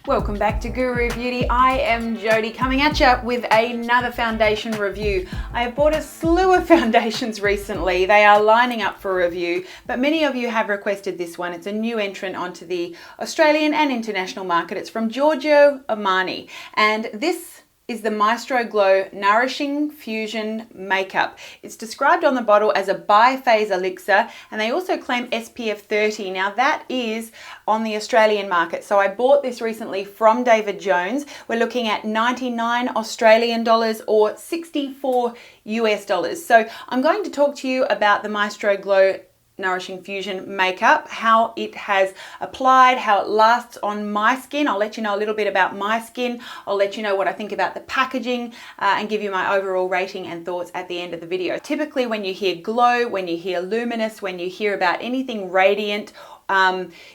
Welcome back to Guru Beauty. I am Jody coming at you with another foundation review. I have bought a slew of foundations recently. They are lining up for review, but many of you have requested this one. It's a new entrant onto the Australian and international market. It's from Giorgio Armani, and this is the Maestro Glow Nourishing Fusion Makeup. It's described on the bottle as a bi-phase elixir, and they also claim SPF 30. Now that is on the Australian market. So I bought this recently from David Jones. We're looking at 99 Australian dollars or 64 US dollars. So I'm going to talk to you about the Maestro Glow Nourishing Fusion Makeup, how it has applied, how it lasts on my skin. I'll let you know a little bit about my skin. I'll let you know what I think about the packaging and give you my overall rating and thoughts at the end of the video. Typically when you hear glow, when you hear luminous, when you hear about anything radiant,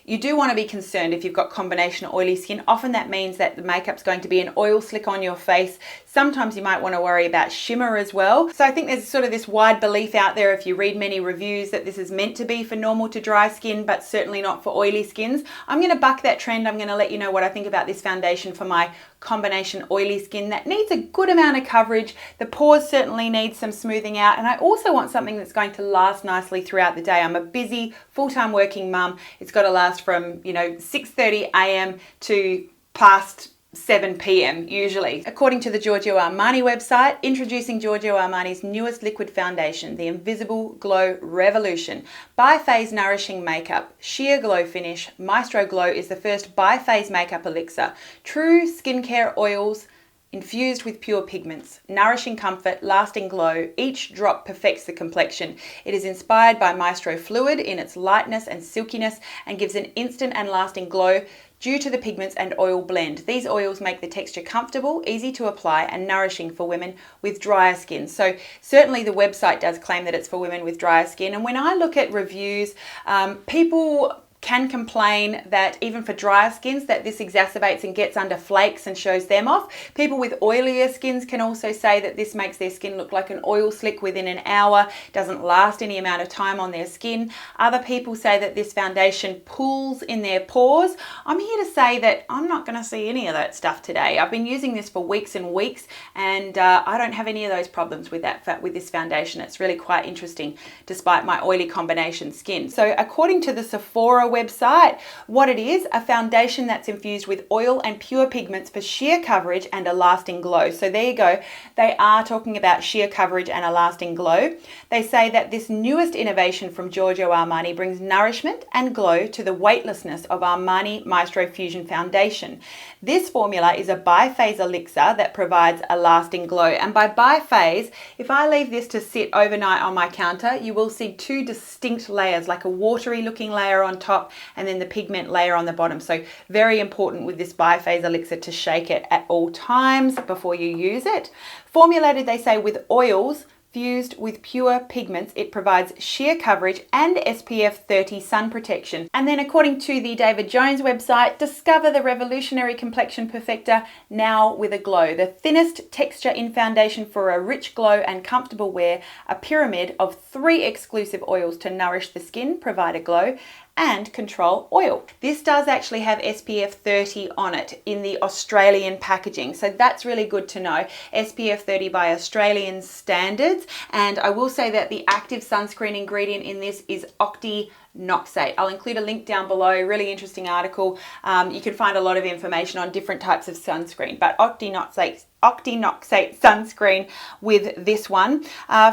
you do want to be concerned if you've got combination oily skin. Often that means that the makeup's going to be an oil slick on your face. Sometimes you might want to worry about shimmer as well. So I think there's sort of this wide belief out there, if you read many reviews, that this is meant to be for normal to dry skin, but certainly not for oily skins. I'm going to buck that trend. I'm going to let you know what I think about this foundation for my combination oily skin that needs a good amount of coverage. The pores certainly need some smoothing out, and I also want something that's going to last nicely throughout the day. I'm a busy full-time working mum. It's got to last from 6:30 a.m. to past 7 p.m. usually. According to the Giorgio Armani website, introducing Giorgio Armani's newest liquid foundation, the Invisible Glow Revolution. Bi-phase nourishing makeup, sheer glow finish. Maestro Glow is the first bi-phase makeup elixir. True skincare oils infused with pure pigments, nourishing comfort, lasting glow. Each drop perfects the complexion. It is inspired by Maestro Fluid in its lightness and silkiness and gives an instant and lasting glow due to the pigments and oil blend. These oils make the texture comfortable, easy to apply, and nourishing for women with drier skin. So certainly the website does claim that it's for women with drier skin. And when I look at reviews, people can complain that even for drier skins that this exacerbates and gets under flakes and shows them off. People with oilier skins can also say that this makes their skin look like an oil slick within an hour, doesn't last any amount of time on their skin. Other people say that this foundation pulls in their pores. I'm here to say that I'm not going to see any of that stuff today. I've been using this for weeks and weeks, and I don't have any of those problems with this foundation. It's really quite interesting despite my oily combination skin. So according to the Sephora website, what it is, a foundation that's infused with oil and pure pigments for sheer coverage and a lasting glow. So there you go. They are talking about sheer coverage and a lasting glow. They say that this newest innovation from Giorgio Armani brings nourishment and glow to the weightlessness of Armani Maestro Fusion Foundation. This formula is a bi-phase elixir that provides a lasting glow. And by bi-phase, if I leave this to sit overnight on my counter, you will see two distinct layers, like a watery looking layer on top and then the pigment layer on the bottom. So very important with this bi-phase elixir to shake it at all times before you use it. Formulated, they say, with oils fused with pure pigments, it provides sheer coverage and SPF 30 sun protection. And then according to the David Jones website, discover the revolutionary complexion perfector now with a glow. The thinnest texture in foundation for a rich glow and comfortable wear, a pyramid of 3 exclusive oils to nourish the skin, provide a glow, and control oil. This does actually have SPF 30 on it in the Australian packaging, so that's really good to know. SPF 30 by Australian standards, and I will say that the active sunscreen ingredient in this is Octinoxate. I'll include a link down below, really interesting article. You can find a lot of information on different types of sunscreen, but Octinoxate sunscreen with this one.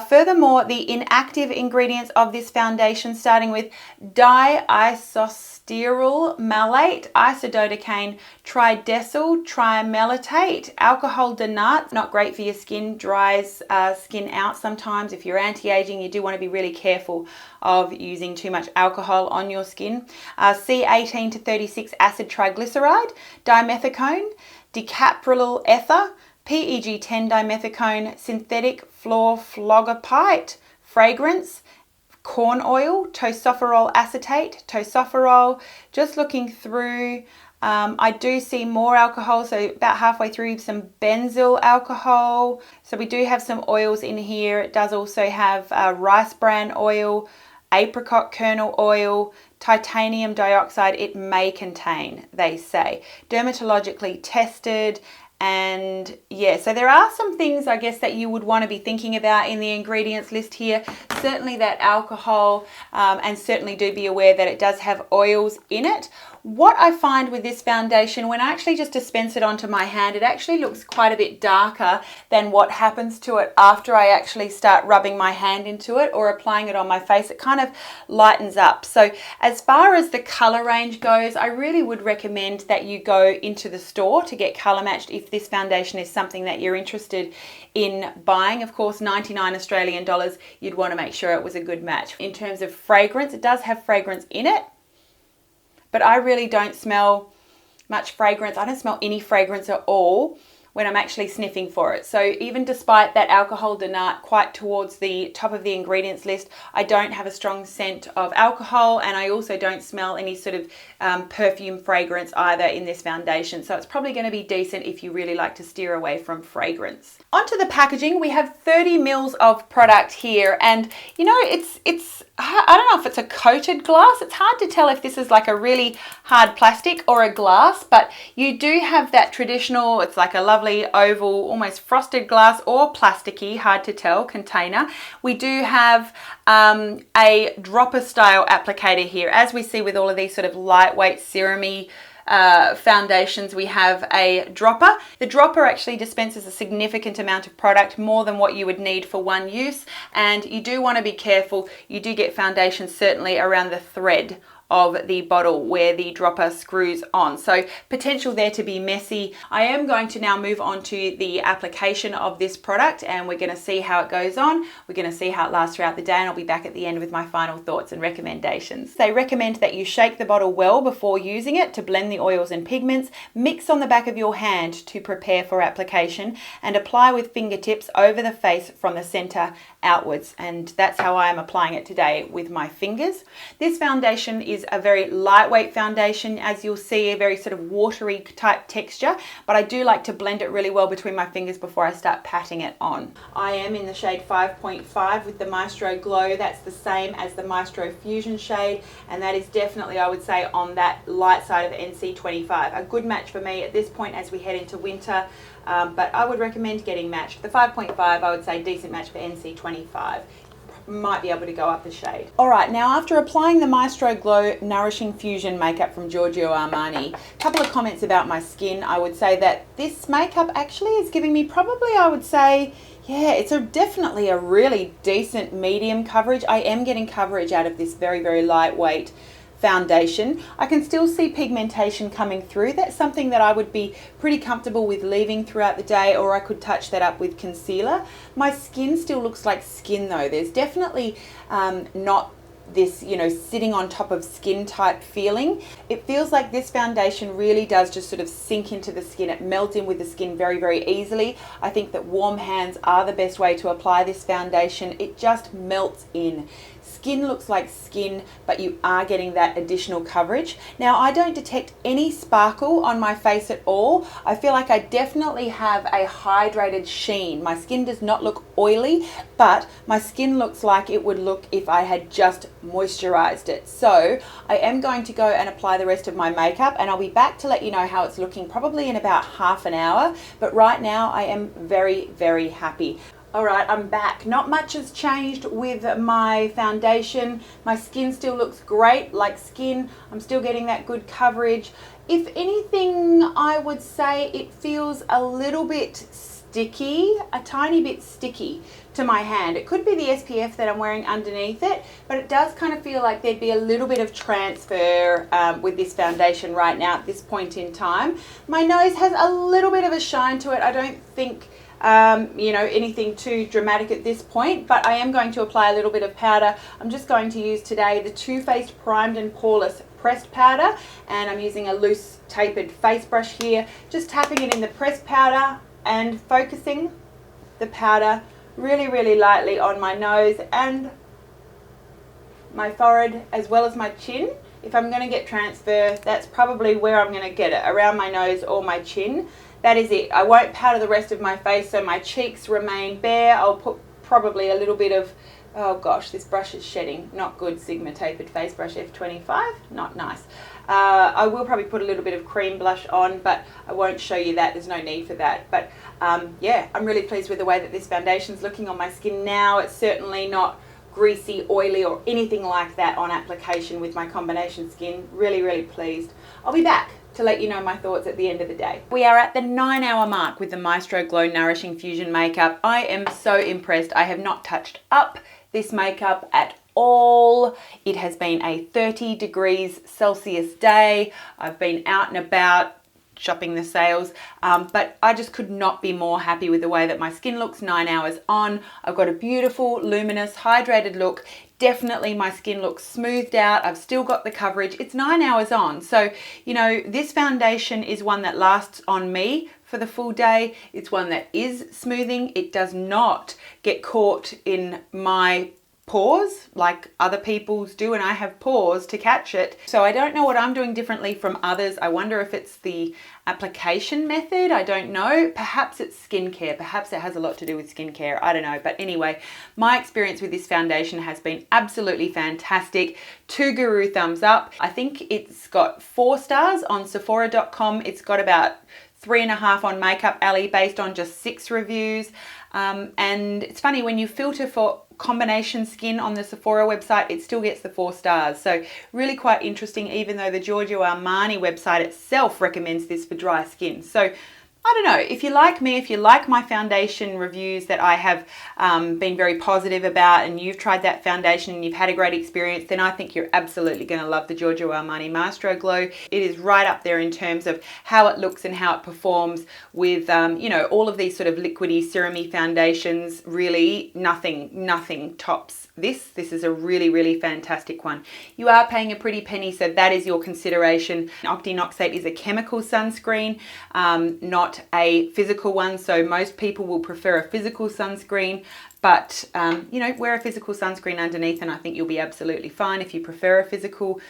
Furthermore, the inactive ingredients of this foundation, starting with Diisostearyl, Malate, Isododecane, Tridecyl, Trimellitate, alcohol Denat, not great for your skin, dries skin out sometimes. If you're anti-aging, you do want to be really careful of using too much alcohol on your skin. C18 to 36 acid triglyceride, Dimethicone, Dicaprylyl ether, PEG10 dimethicone, synthetic Fluorphlogopite, fragrance, corn oil, Tocopherol acetate, Tocopherol. Just looking through, I do see more alcohol, so about halfway through some benzyl alcohol. So we do have some oils in here. It does also have rice bran oil, apricot kernel oil, titanium dioxide it may contain, they say. Dermatologically tested. And yeah, so there are some things I guess that you would want to be thinking about in the ingredients list here. Certainly that alcohol, and certainly do be aware that it does have oils in it. What I find with this foundation, when I actually just dispense it onto my hand, it actually looks quite a bit darker than what happens to it after I actually start rubbing my hand into it or applying it on my face. It kind of lightens up. So as far as the color range goes, I really would recommend that you go into the store to get color matched if this foundation is something that you're interested in buying. Of course, 99 Australian dollars, you'd want to make sure it was a good match. In terms of fragrance, it does have fragrance in it, but I really don't smell much fragrance. I don't smell any fragrance at all when I'm actually sniffing for it. So even despite that alcohol Denat quite towards the top of the ingredients list, I don't have a strong scent of alcohol, and I also don't smell any sort of perfume fragrance either in this foundation. So it's probably going to be decent if you really like to steer away from fragrance. Onto the packaging, we have 30 mils of product here, and you know, it's I don't know if it's a coated glass. It's hard to tell if this is like a really hard plastic or a glass, but you do have that traditional, it's like a lovely oval, almost frosted glass or plasticky, hard to tell, container. We do have a dropper style applicator here. As we see with all of these sort of lightweight serum-y foundations, we have a dropper. The dropper actually dispenses a significant amount of product, more than what you would need for one use, and you do want to be careful. You do get foundations certainly around the thread of the bottle where the dropper screws on, so potential there to be messy. I am going to now move on to the application of this product, and we're going to see how it goes on. We're going to see how it lasts throughout the day, and I'll be back at the end with my final thoughts and recommendations. They recommend that you shake the bottle well before using it to blend the oils and pigments. Mix on the back of your hand to prepare for application, and apply with fingertips over the face from the center outwards, and that's how I am applying it today, with my fingers. This foundation is a very lightweight foundation, as you'll see, a very sort of watery type texture, but I do like to blend it really well between my fingers before I start patting it on. I am in the shade 5.5 with the Maestro Glow. That's the same as the Maestro Fusion shade, and that is definitely, I would say, on that light side of NC25. A good match for me at this point as we head into winter. But I would recommend getting matched. The 5.5, I would say, decent match for NC25. Might be able to go up a shade. Alright, now after applying the Maestro Glow Nourishing Fusion makeup from Giorgio Armani, a couple of comments about my skin. I would say that this makeup actually is giving me probably, I would say, yeah, it's definitely a really decent medium coverage. I am getting coverage out of this very, very lightweight foundation. I can still see pigmentation coming through. That's something that I would be pretty comfortable with leaving throughout the day, or I could touch that up with concealer. My skin still looks like skin though. There's definitely not this, you know, sitting on top of skin type feeling. It feels like this foundation really does just sort of sink into the skin. It melts in with the skin very, very easily. I think that warm hands are the best way to apply this foundation. It just melts in. Skin looks like skin, but you are getting that additional coverage. Now, I don't detect any sparkle on my face at all. I feel like I definitely have a hydrated sheen. My skin does not look oily, but my skin looks like it would look if I had just moisturized it. So I am going to go and apply the rest of my makeup, and I'll be back to let you know how it's looking probably in about half an hour. But right now I am very, very happy. Alright, I'm back. Not much has changed with my foundation. My skin still looks great, like skin. I'm still getting that good coverage. If anything, I would say it feels a little bit sticky, a tiny bit sticky to my hand. It could be the SPF that I'm wearing underneath it, but it does kind of feel like there'd be a little bit of transfer with this foundation right now at this point in time. My nose has a little bit of a shine to it. I don't think you know, anything too dramatic at this point, but I am going to apply a little bit of powder. I'm just going to use today the Too Faced Primed and Poreless pressed powder, and I'm using a loose tapered face brush here, just tapping it in the pressed powder and focusing the powder really, really lightly on my nose and my forehead as well as my chin. If I'm going to get transfer, that's probably where I'm going to get it, around my nose or my chin. That is it. I won't powder the rest of my face, so my cheeks remain bare. I'll put probably a little bit of Oh gosh, this brush is shedding. Not good. Sigma Tapered Face Brush F25. Not nice. I will probably put a little bit of cream blush on, but I won't show you that. There's no need for that. But yeah, I'm really pleased with the way that this foundation's looking on my skin now. It's certainly not greasy, oily, or anything like that on application with my combination skin. Really, really pleased. I'll be back to let you know my thoughts at the end of the day. We are at the 9-hour mark with the Maestro Glow Nourishing Fusion makeup. I am so impressed. I have not touched up this makeup at all. It has been a 30 degrees Celsius day. I've been out and about shopping the sales, but I just could not be more happy with the way that my skin looks 9 hours on. I've got a beautiful, luminous, hydrated look. Definitely my skin looks smoothed out. I've still got the coverage. It's 9 hours on. So, you know, this foundation is one that lasts on me for the full day. It's one that is smoothing. It does not get caught in my pores like other people's do, and I have pores to catch it. So I don't know what I'm doing differently from others. I wonder if it's the application method. I don't know. Perhaps it's skincare. Perhaps it has a lot to do with skincare. I don't know. But anyway, my experience with this foundation has been absolutely fantastic. 2 guru thumbs up. I think it's got 4 stars on Sephora.com. It's got about 3.5 on Makeup Alley based on just 6 reviews. And it's funny, when you filter for combination skin on the Sephora website, it still gets the 4 stars. So really quite interesting, even though the Giorgio Armani website itself recommends this for dry skin. So I don't know, if you like me, if you like my foundation reviews that I have been very positive about, and you've tried that foundation and you've had a great experience, then I think you're absolutely going to love the Giorgio Armani Maestro Glow. It is right up there in terms of how it looks and how it performs with, you know, all of these sort of liquidy, serumy foundations. Really, nothing tops this. This is a really, really fantastic one. You are paying a pretty penny, so that is your consideration. Octinoxate is a chemical sunscreen, not a physical one, so most people will prefer a physical sunscreen, but you know, wear a physical sunscreen underneath and I think you'll be absolutely fine. If you prefer a physical,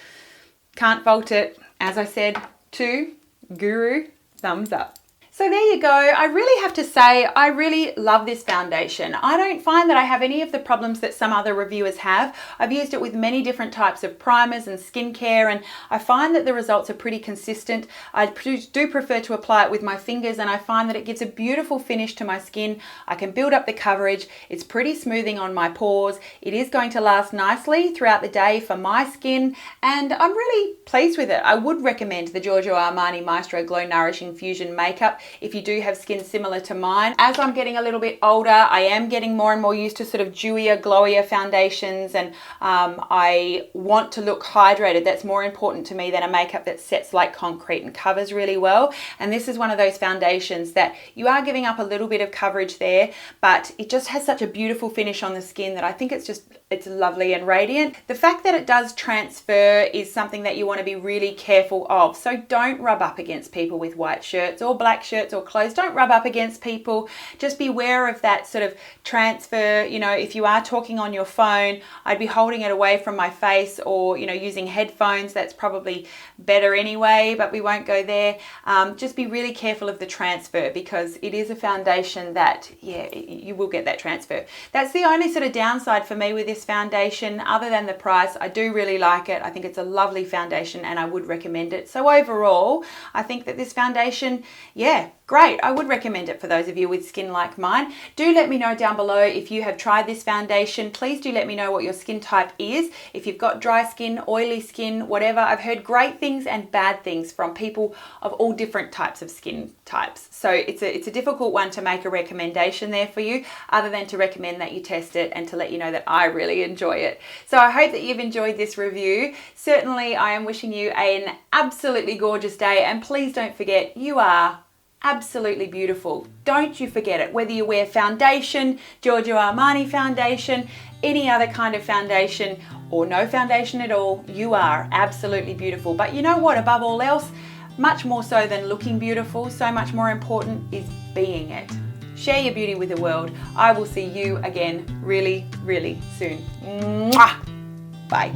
can't fault it. As I said, 2 guru thumbs up. So there you go. I really have to say, I really love this foundation. I don't find that I have any of the problems that some other reviewers have. I've used it with many different types of primers and skincare, and I find that the results are pretty consistent. I do prefer to apply it with my fingers, and I find that it gives a beautiful finish to my skin. I can build up the coverage. It's pretty smoothing on my pores. It is going to last nicely throughout the day for my skin, and I'm really pleased with it. I would recommend the Giorgio Armani Maestro Glow Nourishing Fusion makeup if you do have skin similar to mine. As I'm getting a little bit older, I am getting more and more used to sort of dewier, glowier foundations, and I want to look hydrated. That's more important to me than a makeup that sets like concrete and covers really well. And this is one of those foundations that you are giving up a little bit of coverage there, but it just has such a beautiful finish on the skin that I think it's lovely and radiant. The fact that it does transfer is something that you want to be really careful of. So don't rub up against people with white shirts or black shirts or clothes. Don't rub up against people. Just be aware of that sort of transfer. You know, if you are talking on your phone, I'd be holding it away from my face, or, you know, using headphones. That's probably better anyway, but we won't go there. Just be really careful of the transfer, because it is a foundation that, yeah, you will get that transfer. That's the only sort of downside for me with this foundation, other than the price. I do really like it. I think it's a lovely foundation and I would recommend it. So overall, I think that this foundation, yeah, great. I would recommend it for those of you with skin like mine. Do let me know down below if you have tried this foundation. Please do let me know what your skin type is. If you've got dry skin, oily skin, whatever. I've heard great things and bad things from people of all different types of skin types. So it's a difficult one to make a recommendation there for you, other than to recommend that you test it and to let you know that I really enjoy it. So I hope that you've enjoyed this review. Certainly I am wishing you an absolutely gorgeous day, and please don't forget, you are absolutely beautiful. Don't you forget it. Whether you wear foundation, Giorgio Armani foundation, any other kind of foundation, or no foundation at all, you are absolutely beautiful. But you know what, above all else, much more so than looking beautiful, so much more important is being it. Share your beauty with the world. I will see you again really, really soon. Mwah! Bye.